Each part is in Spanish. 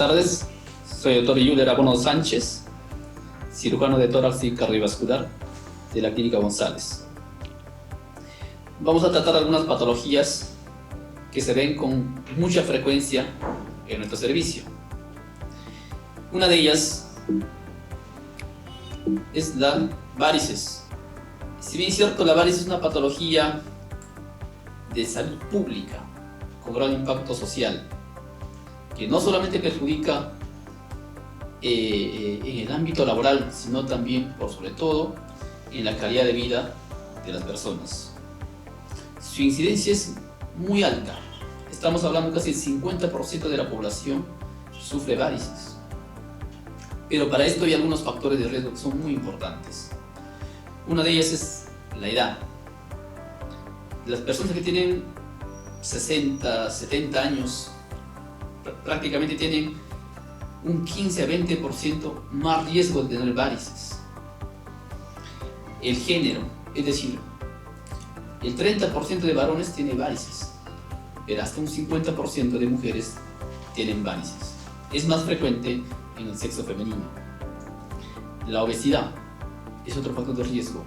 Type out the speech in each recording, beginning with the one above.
tardes, soy el doctor Yuler Abono Sánchez, cirujano de tórax y cardiovascular de la Clínica González. Vamos a tratar algunas patologías que se ven con mucha frecuencia en nuestro servicio. Una de ellas es la varices. Si bien es cierto, la varices es una patología de salud pública con gran impacto social, que no solamente perjudica en el ámbito laboral, sino también, por sobre todo, en la calidad de vida de las personas. Su incidencia es muy alta. Estamos hablando casi del 50% de la población sufre varices. Pero para esto hay algunos factores de riesgo que son muy importantes. Una de ellas es la edad. Las personas que tienen 60, 70 años prácticamente tienen un 15 a 20% más riesgo de tener varices. El género, es decir, el 30% de varones tiene varices, pero hasta un 50% de mujeres tienen varices. Es más frecuente en el sexo femenino. La obesidad es otro factor de riesgo.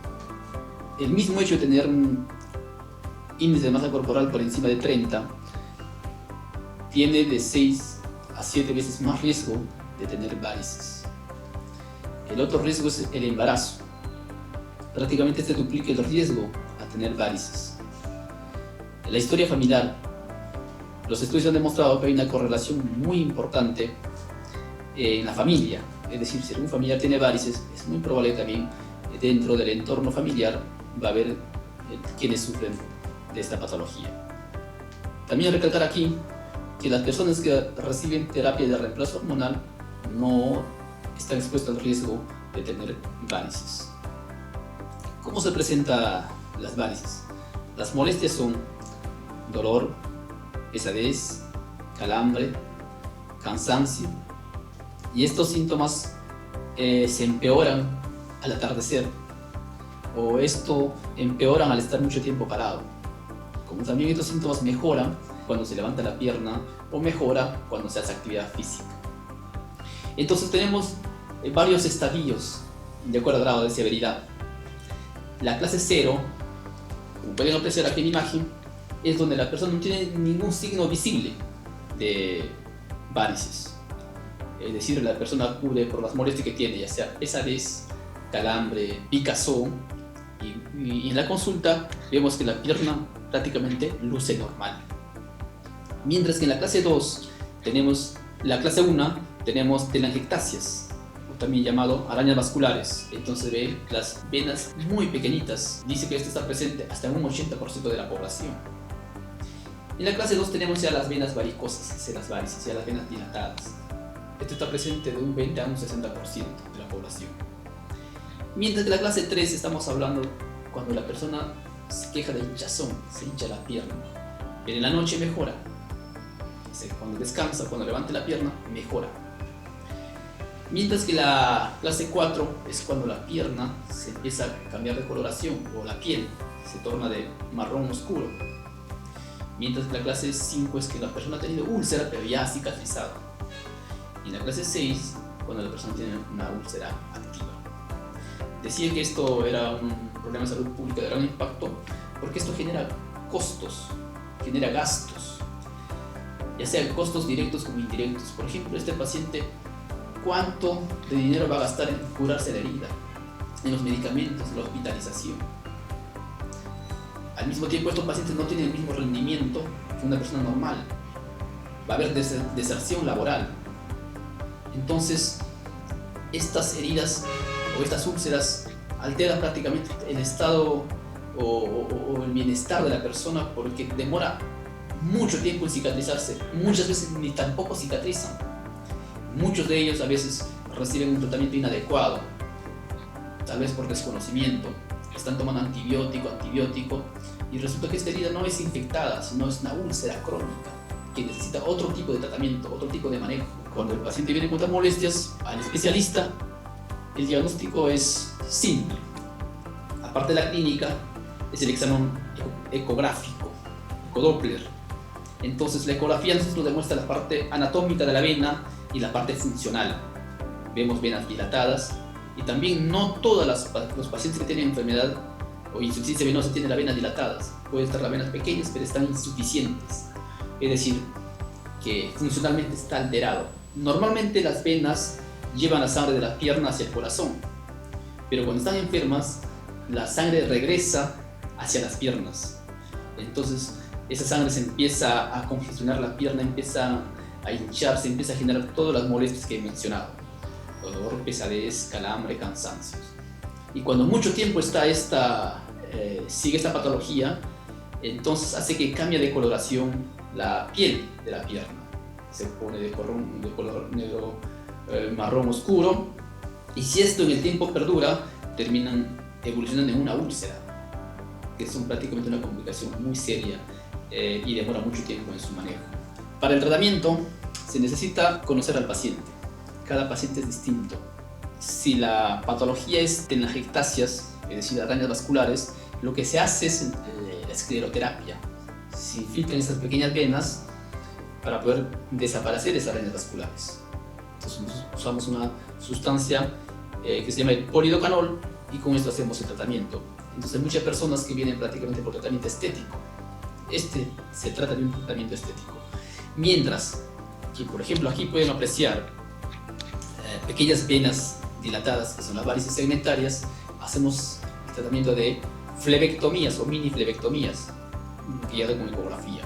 El mismo hecho de tener un índice de masa corporal por encima de 30 tiene de 6 a 7 veces más riesgo de tener varices. El otro riesgo es el embarazo. Prácticamente se duplica el riesgo a tener varices. En la historia familiar, los estudios han demostrado que hay una correlación muy importante en la familia. Es decir, si algún familiar tiene varices, es muy probable que también dentro del entorno familiar va a haber quienes sufren de esta patología. También recalcar aquí que las personas que reciben terapia de reemplazo hormonal no están expuestas al riesgo de tener varices. ¿Cómo se presentan las varices? Las molestias son dolor, pesadez, calambre, cansancio, y estos síntomas se empeoran al atardecer, o esto empeoran al estar mucho tiempo parado. Como también estos síntomas mejoran cuando se levanta la pierna o mejora cuando se hace actividad física. Entonces tenemos varios estadios de acuerdo al grado de severidad. La clase 0, como pueden apreciar aquí en la imagen, es donde la persona no tiene ningún signo visible de varices. Es decir, la persona acude por las molestias que tiene, ya sea pesadez, calambre, picazón, y en la consulta vemos que la pierna prácticamente luce normal. Mientras que en la clase 2 tenemos la clase 1, tenemos telangiectasias, también llamado arañas vasculares. Entonces ve las venas muy pequeñitas. Dice que esto está presente hasta en un 80% de la población. En la clase 2 tenemos ya las venas varicosas, las varices, ya las venas dilatadas. Esto está presente de un 20 a un 60% de la población. Mientras que en la clase 3 estamos hablando cuando la persona se queja de hinchazón, se hincha la pierna, pero en la noche mejora. Cuando descansa, cuando levante la pierna, mejora. Mientras que la clase 4 es cuando la pierna se empieza a cambiar de coloración, o la piel se torna de marrón oscuro. Mientras que la clase 5 es que la persona ha tenido úlcera, pero ya ha cicatrizado. Y en la clase 6, cuando la persona tiene una úlcera activa. Decía que esto era un problema de salud pública de gran impacto porque esto genera costos, genera gastos, ya sean costos directos como indirectos. Por ejemplo, este paciente, ¿cuánto de dinero va a gastar en curarse la herida, en los medicamentos, la hospitalización? Al mismo tiempo, estos pacientes no tienen el mismo rendimiento que una persona normal. Va a haber deserción laboral. Entonces, estas heridas o estas úlceras alteran prácticamente el estado o el bienestar de la persona, porque demora mucho tiempo en cicatrizarse. Muchas veces ni tampoco cicatrizan. Muchos de ellos a veces reciben un tratamiento inadecuado, tal vez por desconocimiento. Están tomando antibiótico, y resulta que esta herida no es infectada, sino es una úlcera crónica que necesita otro tipo de tratamiento, otro tipo de manejo. Cuando el paciente viene con estas molestias al especialista, el diagnóstico es simple. Aparte de la clínica, es el examen ecográfico, ecodoppler. Entonces la ecografía nos demuestra la parte anatómica de la vena, y la parte funcional. Vemos venas dilatadas y también no todos los pacientes que tienen enfermedad o insuficiencia venosa tienen las venas dilatadas. Pueden estar las venas pequeñas, pero están insuficientes. Es decir, que funcionalmente está alterado. Normalmente las venas llevan la sangre de la pierna hacia el corazón, pero cuando están enfermas, la sangre regresa hacia las piernas. Entonces, esa sangre se empieza a congestionar la pierna, empieza a hincharse, empieza a generar todas las molestias que he mencionado: dolor, pesadez, calambre, cansancios. Y cuando mucho tiempo está sigue esta patología, entonces hace que cambie de coloración la piel de la pierna. Se pone de color negro, marrón oscuro, y si esto en el tiempo perdura, terminan evolucionando en una úlcera, que es prácticamente una complicación muy seria y demora mucho tiempo en su manejo. Para el tratamiento se necesita conocer al paciente. Cada paciente es distinto. Si la patología es telangiectasias, es decir, arañas vasculares, lo que se hace es la escleroterapia. Se infiltran esas pequeñas venas para poder desaparecer esas arañas vasculares. Entonces usamos una sustancia que se llama el polidocanol, y con esto hacemos el tratamiento. Entonces hay muchas personas que vienen prácticamente por tratamiento estético. Se trata de un tratamiento estético. Mientras que, por ejemplo, aquí pueden apreciar pequeñas venas dilatadas, que son las varices segmentarias. Hacemos el tratamiento de flebectomías o mini flebectomías, guiado con ecografía.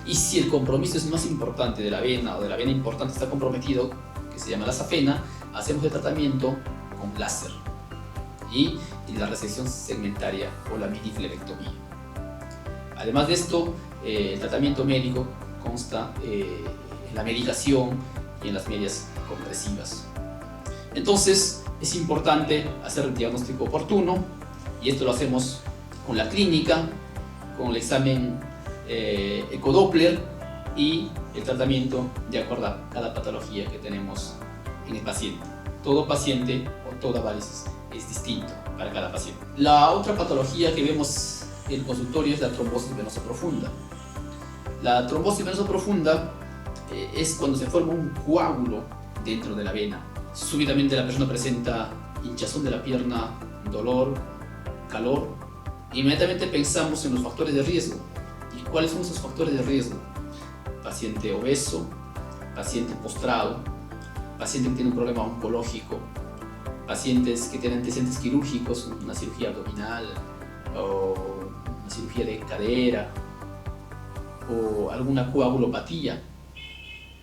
Y si el compromiso es más importante de la vena, o de la vena importante está comprometido, que se llama la safena, hacemos el tratamiento con láser y la resección segmentaria o la mini flebectomía. Además de esto, el tratamiento médico consta en la medicación y en las medias compresivas. Entonces es importante hacer el diagnóstico oportuno, y esto lo hacemos con la clínica, con el examen ecodoppler y el tratamiento de acuerdo a cada patología que tenemos en el paciente. Todo paciente o toda varices es distinto para cada paciente. La otra patología que vemos en el consultorio es la trombosis venosa profunda. La trombosis venosa profunda es cuando se forma un coágulo dentro de la vena. Súbitamente la persona presenta hinchazón de la pierna, dolor, calor. Inmediatamente pensamos en los factores de riesgo. ¿Y cuáles son esos factores de riesgo? Paciente obeso, paciente postrado, paciente que tiene un problema oncológico, pacientes que tienen antecedentes quirúrgicos, una cirugía abdominal o una cirugía de cadera o alguna coagulopatía.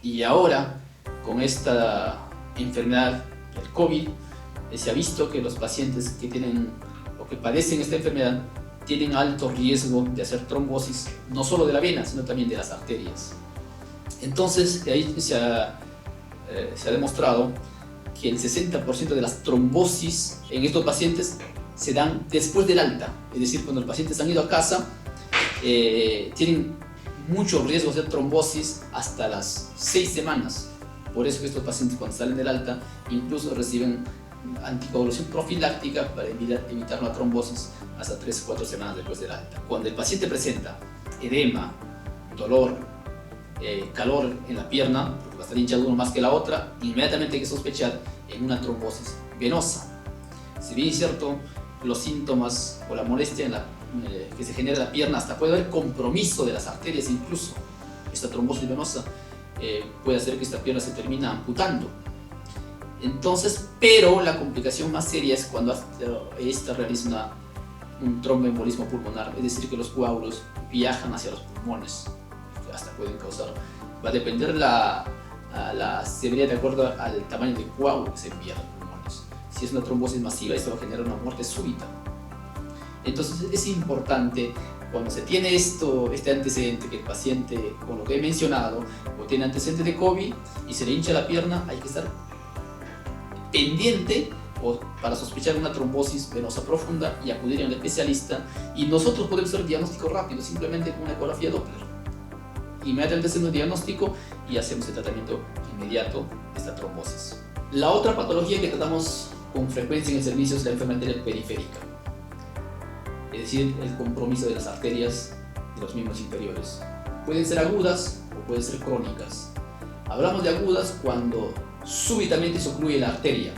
Y ahora, con esta enfermedad, el COVID, se ha visto que los pacientes que tienen o que padecen esta enfermedad tienen alto riesgo de hacer trombosis, no solo de la vena, sino también de las arterias. Entonces, de ahí se ha demostrado que el 60% de las trombosis en estos pacientes se dan después del alta. Es decir, cuando los pacientes han ido a casa, tienen mucho riesgo de hacer trombosis hasta las 6 semanas. Por eso que estos pacientes, cuando salen del alta, incluso reciben anticoagulación profiláctica para evitar una trombosis hasta 3 o 4 semanas después del alta. Cuando el paciente presenta edema, dolor, calor en la pierna, porque va a estar hinchado uno más que la otra, inmediatamente hay que sospechar en una trombosis venosa. Si bien es cierto, los síntomas o la molestia que se genera en la pierna, hasta puede haber compromiso de las arterias, incluso esta trombosis venosa puede hacer que esta pierna se termine amputando. Entonces, pero la complicación más seria es cuando esta realiza un tromboembolismo pulmonar, es decir, que los coágulos viajan hacia los pulmones, que hasta pueden causar. Va a depender la severidad de acuerdo al tamaño del coágulo que se envía a los pulmones. Si es una trombosis masiva, esto va a generar una muerte súbita. Entonces es importante, cuando se tiene este antecedente, que el paciente, con lo que he mencionado, o tiene antecedentes de COVID y se le hincha la pierna, hay que estar pendiente para sospechar una trombosis venosa profunda y acudir a un especialista. Y nosotros podemos hacer diagnóstico rápido, simplemente con una ecografía Doppler. Inmediatamente hacemos el diagnóstico y hacemos el tratamiento inmediato de esta trombosis. La otra patología que tratamos con frecuencia en el servicio es la enfermedad arterial periférica, es decir, el compromiso de las arterias de los miembros inferiores. Pueden ser agudas o pueden ser crónicas. Hablamos de agudas cuando súbitamente se ocluye la arteria.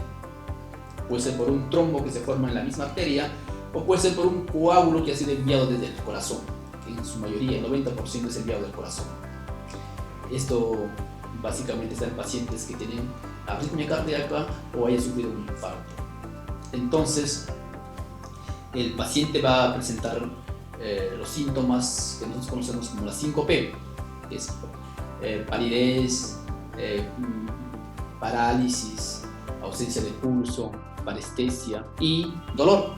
Puede ser por un trombo que se forma en la misma arteria, o puede ser por un coágulo que ha sido enviado desde el corazón, que en su mayoría, el 90% es enviado del corazón. Esto básicamente está en pacientes que tienen arritmia cardíaca o hayan sufrido un infarto. Entonces, el paciente va a presentar los síntomas que nosotros conocemos como la síncope, que es palidez, parálisis, ausencia de pulso, parestesia y dolor.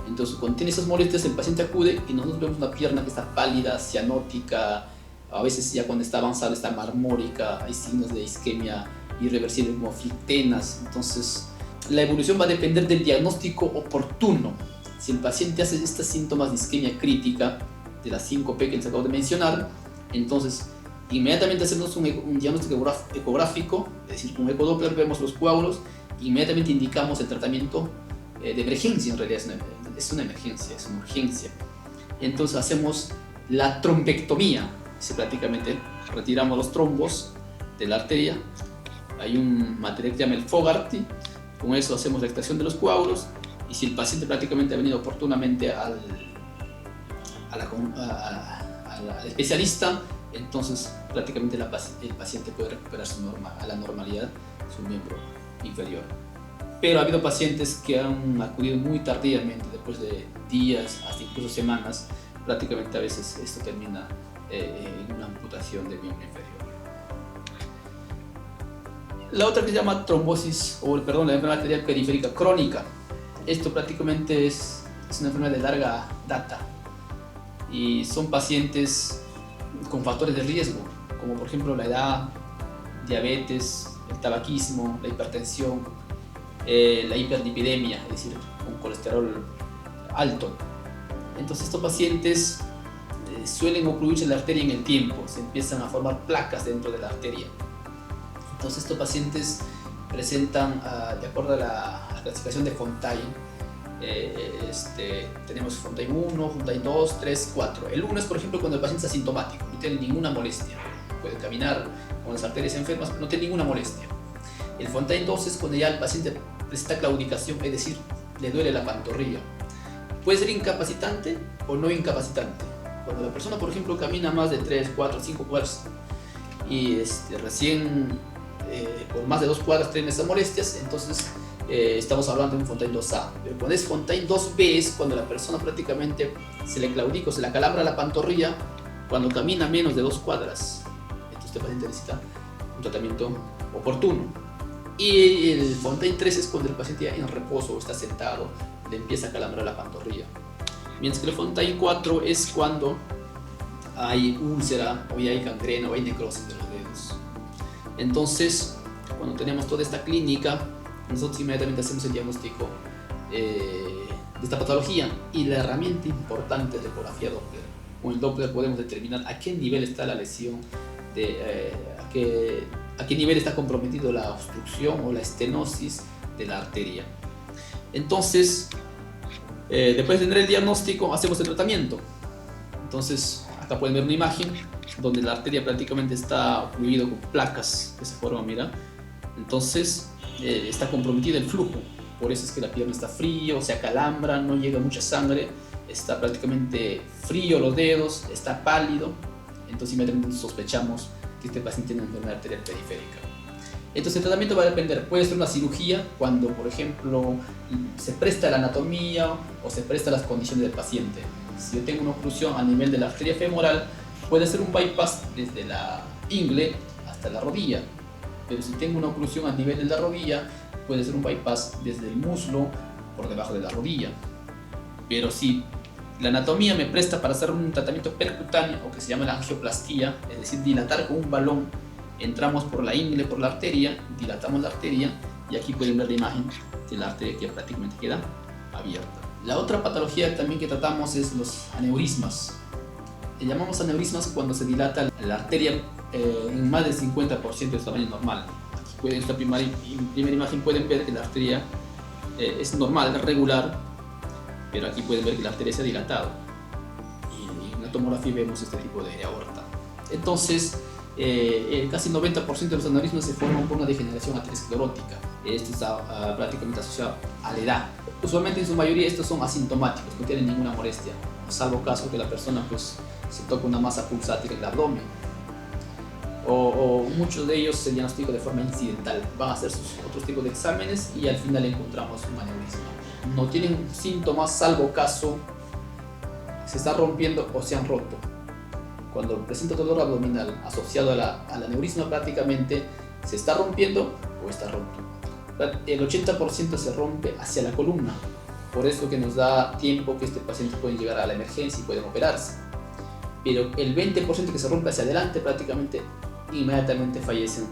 Entonces, cuando tiene esas molestias, el paciente acude y nosotros vemos una pierna que está pálida, cianótica, a veces ya cuando está avanzada está marmórica, hay signos de isquemia irreversible como flictenas. Entonces, la evolución va a depender del diagnóstico oportuno. Si el paciente hace estos síntomas de isquemia crítica, de la síncope que les acabo de mencionar, entonces inmediatamente hacemos un diagnóstico ecográfico, es decir, con un ecodoppler vemos los coágulos, inmediatamente indicamos el tratamiento de emergencia. En realidad es una emergencia, es una urgencia. Entonces hacemos la trombectomía, prácticamente retiramos los trombos de la arteria. Hay un material que se llama el Fogarty, con eso hacemos la extracción de los coágulos, y si el paciente prácticamente ha venido oportunamente al especialista, entonces prácticamente el paciente puede recuperar a la normalidad su miembro inferior. Pero ha habido pacientes que han acudido muy tardíamente, después de días, hasta incluso semanas. Prácticamente a veces esto termina en una amputación del miembro inferior. La otra que se llama trombosis, la enfermedad arterial periférica crónica. Esto prácticamente es una enfermedad de larga data y son pacientes con factores de riesgo, como por ejemplo la edad, diabetes, el tabaquismo, la hipertensión, la hiperlipidemia, es decir, con colesterol alto. Entonces estos pacientes suelen ocluirse la arteria en el tiempo, se empiezan a formar placas dentro de la arteria. Entonces estos pacientes presentan, de acuerdo a la clasificación de Fontaine, tenemos Fontaine 1, Fontaine 2, 3, 4. El 1 es, por ejemplo, cuando el paciente es asintomático, no tiene ninguna molestia, puede caminar con las arterias enfermas, pero no tiene ninguna molestia. El Fontaine 2 es cuando ya el paciente presenta claudicación, es decir, le duele la pantorrilla. Puede ser incapacitante o no incapacitante. Cuando la persona, por ejemplo, camina más de 3, 4, 5 cuadras y recién por más de 2 cuadras tienen esas molestias, entonces estamos hablando de un Fontaine 2A. Pero cuando es Fontaine 2B es cuando la persona prácticamente se le claudica o se le acalambra la pantorrilla cuando camina menos de 2 cuadras. Entonces este paciente necesita un tratamiento oportuno. Y el Fontaine 3 es cuando el paciente ya en reposo o está sentado, le empieza a calambrar la pantorrilla. Mientras que el Fontaine 4 es cuando hay úlcera o ya hay gangrena o hay necrosis de los dedos. Entonces, cuando tenemos toda esta clínica, nosotros inmediatamente hacemos el diagnóstico de esta patología, y la herramienta importante es la ecografía Doppler. Con el Doppler podemos determinar a qué nivel está la lesión, a qué nivel está comprometido la obstrucción o la estenosis de la arteria. Entonces, después de tener el diagnóstico, hacemos el tratamiento. Entonces, acá pueden ver una imagen donde la arteria prácticamente está ocluida con placas de esa forma, mira. Entonces, está comprometido el flujo, por eso es que la pierna está frío, se acalambra, no llega mucha sangre, está prácticamente frío los dedos, está pálido. Entonces inmediatamente sospechamos que este paciente tiene una enfermedad arterial periférica. Entonces el tratamiento va a depender, puede ser una cirugía cuando, por ejemplo, se presta la anatomía o se presta las condiciones del paciente. Si yo tengo una oclusión a nivel de la arteria femoral, puede ser un bypass desde la ingle hasta la rodilla. Pero si tengo una oclusión a nivel de la rodilla, puede ser un bypass desde el muslo por debajo de la rodilla. Pero si la anatomía me presta para hacer un tratamiento percutáneo, o que se llama la angioplastía, es decir, dilatar con un balón, entramos por la ingle, por la arteria, dilatamos la arteria, y aquí pueden ver la imagen de la arteria que prácticamente queda abierta. La otra patología también que tratamos es los aneurismas. Le llamamos aneurismas cuando se dilata la arteria en más del 50% de su tamaño normal. Aquí en esta primera imagen pueden ver que la arteria es normal, es regular, pero aquí pueden ver que la arteria se ha dilatado. Y en la tomografía vemos este tipo de aorta. Entonces, casi 90% de los aneurismas se forman por una degeneración aterosclerótica. Esto está prácticamente asociado a la edad. Usualmente en su mayoría estos son asintomáticos, no tienen ninguna molestia, salvo caso que la persona pues, se toque una masa pulsátil en el abdomen. O muchos de ellos se diagnostican de forma incidental, van a hacer sus otros tipos de exámenes y al final encontramos un aneurisma. No tienen síntomas salvo caso se está rompiendo o se han roto. Cuando presenta dolor abdominal asociado al aneurisma, prácticamente se está rompiendo o está roto. El 80% se rompe hacia la columna, por eso que nos da tiempo que este paciente puede llegar a la emergencia y pueden operarse. Pero el 20% que se rompe hacia adelante, prácticamente inmediatamente fallecen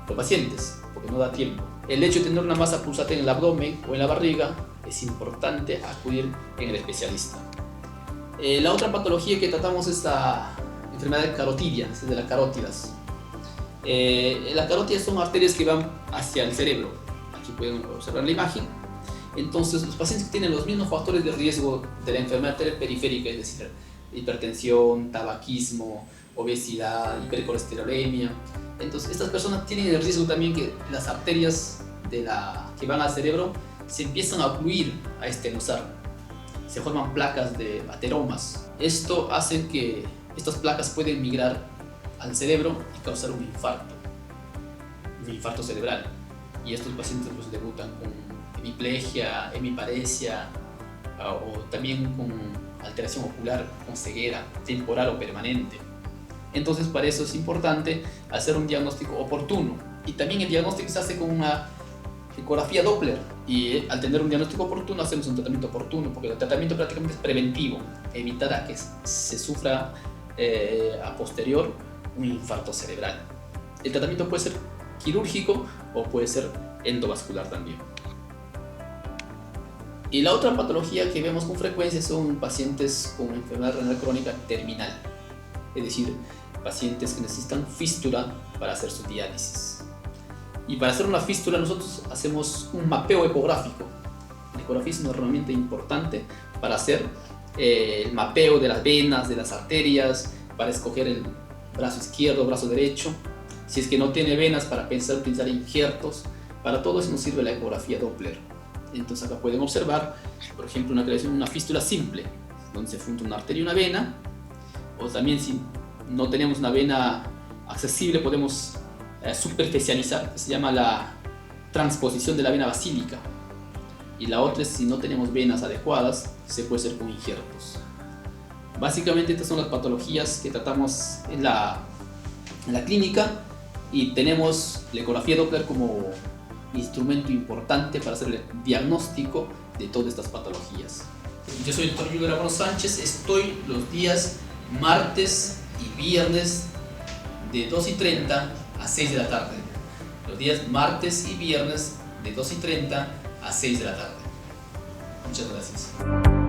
los pacientes, porque no da tiempo. El hecho de tener una masa pulsante en el abdomen o en la barriga es importante acudir en el especialista. La otra patología que tratamos es la enfermedad carotidia, es de las carótidas. Las carótidas son arterias que van hacia el cerebro. Aquí pueden observar la imagen. Entonces, los pacientes que tienen los mismos factores de riesgo de la enfermedad periférica, es decir, hipertensión, tabaquismo, obesidad, hipercolesterolemia. Entonces, estas personas tienen el riesgo también que las arterias que van al cerebro se empiezan a ocluir, a estenosar. Se forman placas de ateromas. Esto hace que estas placas pueden migrar al cerebro y causar un infarto cerebral. Y estos pacientes pues, debutan con hemiplegia, hemiparesia o también con alteración ocular, con ceguera temporal o permanente. Entonces, para eso es importante hacer un diagnóstico oportuno. Y también el diagnóstico se hace con una ecografía Doppler. Y al tener un diagnóstico oportuno, hacemos un tratamiento oportuno, porque el tratamiento prácticamente es preventivo, evitar a que se sufra a posterior un infarto cerebral. El tratamiento puede ser quirúrgico o puede ser endovascular también. Y la otra patología que vemos con frecuencia son pacientes con enfermedad renal crónica terminal, es decir, pacientes que necesitan fístula para hacer su diálisis. Y para hacer una fístula nosotros hacemos un mapeo ecográfico. La ecografía es una herramienta importante para hacer el mapeo de las venas, de las arterias, para escoger el brazo izquierdo, brazo derecho. Si es que no tiene venas, para utilizar injertos. Para todo eso nos sirve la ecografía Doppler. Entonces acá pueden observar, por ejemplo, una fístula simple, donde se junta una arteria y una vena. O también si no tenemos una vena accesible, podemos superficializar, que se llama la transposición de la vena basílica. Y la otra es si no tenemos venas adecuadas, se puede hacer con injertos. Básicamente estas son las patologías que tratamos en la clínica y tenemos la ecografía Doppler como instrumento importante para hacer el diagnóstico de todas estas patologías. Yo soy el Dr. Julio Ramón Sánchez, estoy los días martes y viernes de 2:30 a 6 de la tarde. Los días martes y viernes de 2:30 a 6 de la tarde. Muchas gracias.